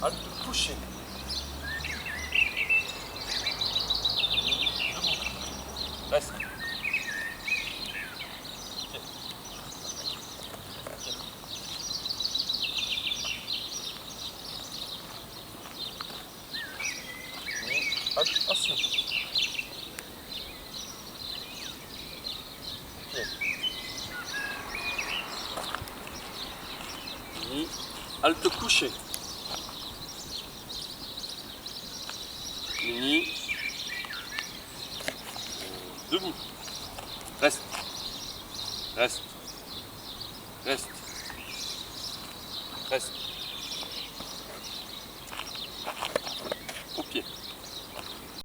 Halte couché. Debout. Reste. Pied. Pied. Halte assis. Pied. Halte couché. Mini. Debout. Reste. Reste. Reste. Reste.